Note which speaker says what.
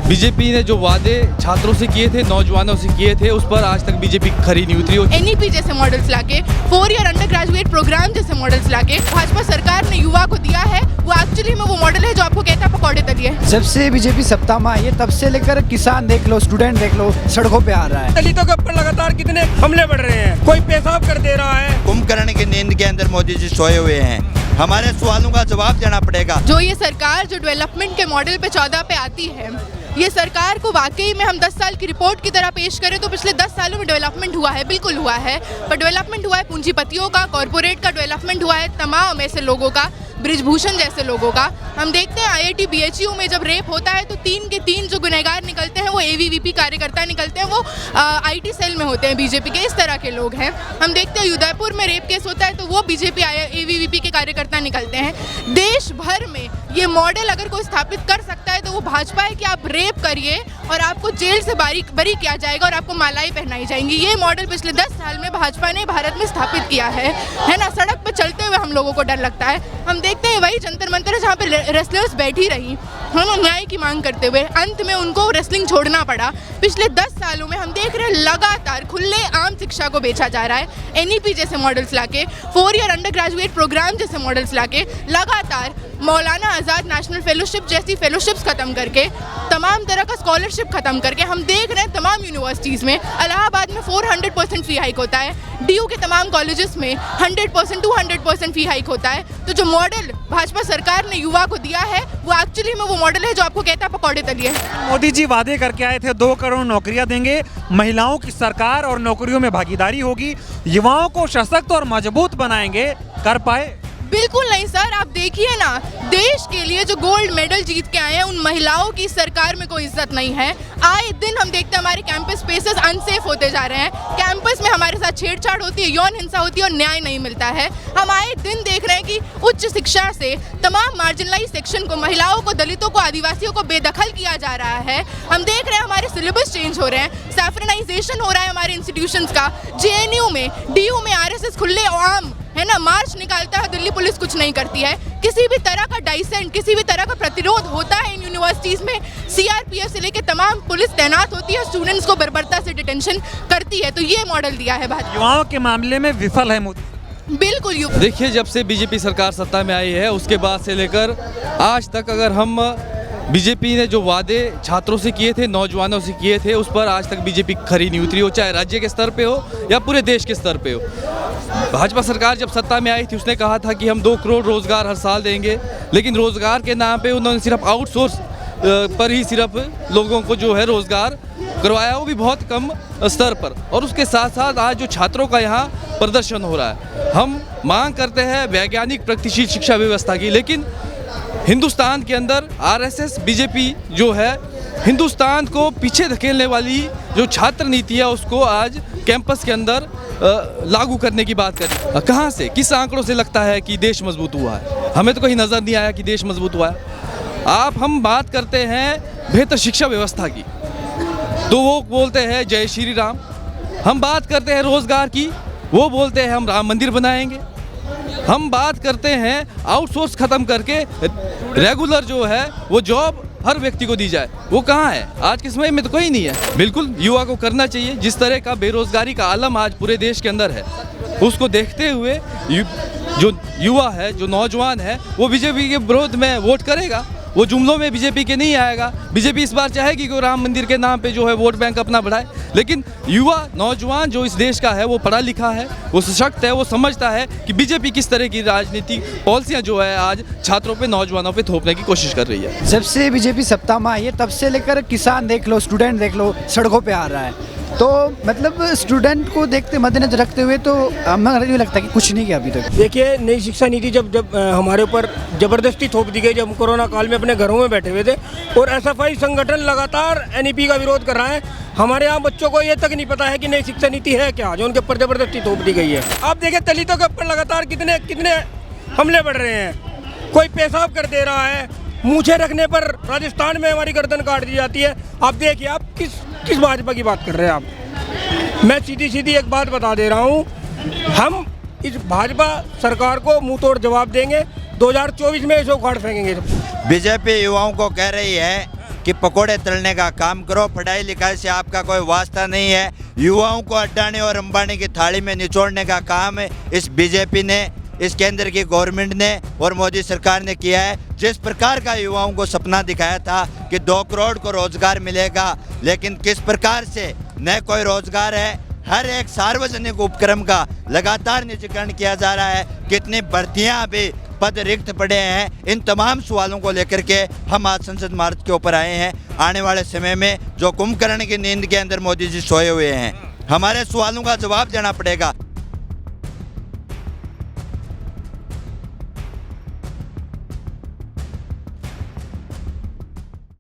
Speaker 1: BJP ने जो वादे छात्रों से किए थे, नौजवानों से किए थे, उस पर आज तक बीजेपी खरी नहीं उतरी।
Speaker 2: एनईपी जैसे मॉडल्स लाके, 4 ईयर अंडर ग्रेजुएट प्रोग्राम जैसे मॉडल्स लाके भाजपा सरकार ने युवा को दिया है, वो एक्चुअली में वो मॉडल है जो आपको कहता है पकौड़े तलिए।
Speaker 3: जब से बीजेपी सत्ता में आई है तब से लेकर किसान देख लो, स्टूडेंट देख लो, सड़कों पे आ रहा है।
Speaker 4: दलितों के ऊपर लगातार कितने हमले बढ़ रहे हैं, कोई पेशाब कर दे रहा है।
Speaker 5: कुंभकर्ण की नींद के अंदर मोदी जी सोए हुए हैं, हमारे सवालों का जवाब देना पड़ेगा।
Speaker 2: जो ये सरकार जो डेवलपमेंट के मॉडल पे 14 पे आती है, ये सरकार को वाकई में हम 10 साल की रिपोर्ट की तरह पेश करें तो पिछले 10 सालों में डेवलपमेंट हुआ है, बिल्कुल हुआ है। पर डेवलपमेंट हुआ है पूंजीपतियों का, कॉरपोरेट का डेवलपमेंट हुआ है तमाम ऐसे लोगों का, ब्रिजभूषण जैसे लोगों का। हम देखते हैं IIT BHU में जब रेप होता है तो 3 के 3 जो गुनहगार निकलते हैं वो AVVP कार्यकर्ता निकलते हैं, वो IT सेल में होते हैं बीजेपी के, इस तरह के लोग हैं। हम देखते हैं उदयपुर में रेप केस होता है तो वो बीजेपी AVVP के कार्यकर्ता निकलते हैं। देश भर में ये मॉडल अगर कोई स्थापित कर सकता है तो वो भाजपा है कि आप रेप करिए और आपको जेल से बरी किया जाएगा और आपको मालाएं पहनाई जाएंगी। ये मॉडल पिछले 10 साल में भाजपा ने भारत में स्थापित किया है ना। सड़क पे चलते हुए हम लोगों को डर लगता है। हम देखते हैं वही जंतर मंतर है जहाँ पे रेसलर्स बैठी रही, हम न्याय की मांग करते हुए, अंत में उनको रेसलिंग छोड़ना पड़ा। पिछले 10 सालों में हम देख रहे हैं लगातार खुले आम शिक्षा को बेचा जा रहा है। NEP जैसे मॉडल्स लाके, 4 ईयर अंडर ग्रेजुएट प्रोग्राम जैसे मॉडल्स लाके, लगातार मौलाना आज़ाद नेशनल फेलोशिप जैसी फेलोशिप्स खत्म करके, तमाम तरह का स्कॉलरशिप खत्म करके हम देख रहे हैं तमाम यूनिवर्सिटीज़ में, इलाहाबाद में 400% फी हाइक होता है, DU के तमाम कॉलेजेस में 100% 200% फी हाइक होता है। तो जो मॉडल भाजपा सरकार ने युवा को दिया है वो एक्चुअली में वो मॉडल है जो आपको कहता है पकौड़े तलिए।
Speaker 4: मोदी जी वादे करके आए थे 2 करोड़ नौकरियां देंगे, महिलाओं की सरकार और नौकरियों में भागीदारी होगी, युवाओं को सशक्त और मजबूत बनाएंगे, कर पाए?
Speaker 2: बिल्कुल नहीं सर, आप देखिए ना, देश के लिए जो गोल्ड मेडल जीत के आए हैं उन महिलाओं की सरकार में कोई इज्जत नहीं है। आए दिन हम देखते हैं हमारे कैंपस स्पेसेस अनसेफ होते जा रहे हैं, कैंपस में हमारे साथ छेड़छाड़ होती है, यौन हिंसा होती है और न्याय नहीं मिलता है। हम आए दिन देख रहे हैं कि उच्च शिक्षा से तमाम मार्जिनलाइज सेक्शन को, महिलाओं को, दलितों को, आदिवासियों को बेदखल किया जा रहा है। हम देख रहे हैं हमारे सिलेबस चेंज हो रहे हैं, सैफरनाइजेशन हो रहा है हमारे इंस्टीट्यूशंस का। JNU में, DU में RSS खुले आम है ना मार्च निकालता है, दिल्ली पुलिस कुछ नहीं करती है। किसी भी तरह का डाइसेंट, किसी भी तरह का प्रतिरोध होता है इन यूनिवर्सिटीज़ में, CRPF से लेकर तमाम पुलिस तैनात होती है, स्टूडेंट्स को बर्बरता से डिटेंशन करती है। तो ये मॉडल दिया है भाजपा।
Speaker 4: युवाओं के मामले में विफल है मोदी।
Speaker 2: बिल्कुल
Speaker 1: देखिए, जब से बीजेपी सरकार सत्ता में आई है उसके बाद से लेकर आज तक अगर हम बीजेपी ने जो वादे छात्रों से किए थे, नौजवानों से किए थे, उस पर आज तक बीजेपी खरी नहीं उतरी हो, चाहे राज्य के स्तर पे हो या पूरे देश के स्तर पे हो। भाजपा सरकार जब सत्ता में आई थी उसने कहा था कि हम 2 करोड़ रोजगार हर साल देंगे, लेकिन रोजगार के नाम पे उन्होंने सिर्फ आउटसोर्स पर ही सिर्फ लोगों को जो है रोजगार करवाया, वो भी बहुत कम स्तर पर। और उसके साथ साथ आज जो छात्रों का यहाँ प्रदर्शन हो रहा है, हम मांग करते हैं वैज्ञानिक प्रगतिशील शिक्षा व्यवस्था की, लेकिन हिंदुस्तान के अंदर RSS बीजेपी जो है हिंदुस्तान को पीछे धकेलने वाली जो छात्र नीति है उसको आज कैंपस के अंदर लागू करने की बात करें। कहाँ से, किस आंकड़ों से लगता है कि देश मजबूत हुआ है? हमें तो कहीं नज़र नहीं आया कि देश मजबूत हुआ है। हम बात करते हैं बेहतर शिक्षा व्यवस्था की तो वो बोलते हैं जय श्री राम। हम बात करते हैं रोजगार की, वो बोलते हैं हम राम मंदिर बनाएंगे। हम बात करते हैं आउटसोर्स खत्म करके रेगुलर जो है वो जॉब हर व्यक्ति को दी जाए, वो कहाँ है? आज के समय में तो कोई नहीं है। बिल्कुल युवा को करना चाहिए, जिस तरह का बेरोजगारी का आलम आज पूरे देश के अंदर है, उसको देखते हुए जो युवा है, जो नौजवान है, वो बीजेपी के विरोध में वोट करेगा, वो जुमलों में बीजेपी के नहीं आएगा। बीजेपी इस बार चाहेगी कि राम मंदिर के नाम पे जो है वोट बैंक अपना बढ़ाए, लेकिन युवा नौजवान जो इस देश का है वो पढ़ा लिखा है, वो सशक्त है, वो समझता है कि बीजेपी किस तरह की राजनीतिक पॉलिसियां जो है आज छात्रों पे, नौजवानों पे थोपने की कोशिश कर रही है।
Speaker 3: जब से बीजेपी सत्ता में आई है तब से लेकर किसान देख लो, स्टूडेंट देख लो, सड़कों पे आ रहा है। तो मतलब स्टूडेंट को देखते मद्देनजर रखते हुए तो हमें नहीं लगता कि कुछ नहीं किया अभी तक।
Speaker 4: देखिए, नई शिक्षा नीति जब हमारे ऊपर जबरदस्ती थोप दी गई, जब हम कोरोना काल में अपने घरों में बैठे हुए थे और SFI संगठन लगातार NEP का विरोध कर रहा है, हमारे यहाँ बच्चों को ये तक नहीं पता है कि नई शिक्षा नीति है क्या, जो उनके ऊपर जबरदस्ती थोप दी गई है। आप देखिए दलितों के ऊपर लगातार कितने हमले बढ़ रहे हैं, कोई पेशाब कर दे रहा है, मूछें रखने पर राजस्थान में हमारी गर्दन काट दी जाती है। आप देखिए, आप किस भाजपा की बात कर रहे हैं आप? मैं सीधी एक बात बता दे रहा हूँ, हम इस भाजपा सरकार को मुंह तोड़ जवाब देंगे, 2024 में इसे उखाड़ फेंकेंगे।
Speaker 5: बीजेपी युवाओं को कह रही है कि पकोड़े तलने का काम करो, पढ़ाई लिखाई से आपका कोई वास्ता नहीं है। युवाओं को अडानी और अंबानी की थाली में निचोड़ने का काम इस बीजेपी ने, इस केंद्र की गवर्नमेंट ने और मोदी सरकार ने किया है। जिस प्रकार का युवाओं को सपना दिखाया था कि 2 करोड़ को रोजगार मिलेगा, लेकिन किस प्रकार से न कोई रोजगार है, हर एक सार्वजनिक उपक्रम का लगातार निजीकरण किया जा रहा है। कितनी भर्तियां अभी पद रिक्त पड़े हैं। इन तमाम सवालों को लेकर के हम आज संसद मार्च के ऊपर आए हैं। आने वाले समय में जो कुंभकर्ण की नींद के अंदर मोदी जी सोए हुए हैं, हमारे सवालों का जवाब देना पड़ेगा।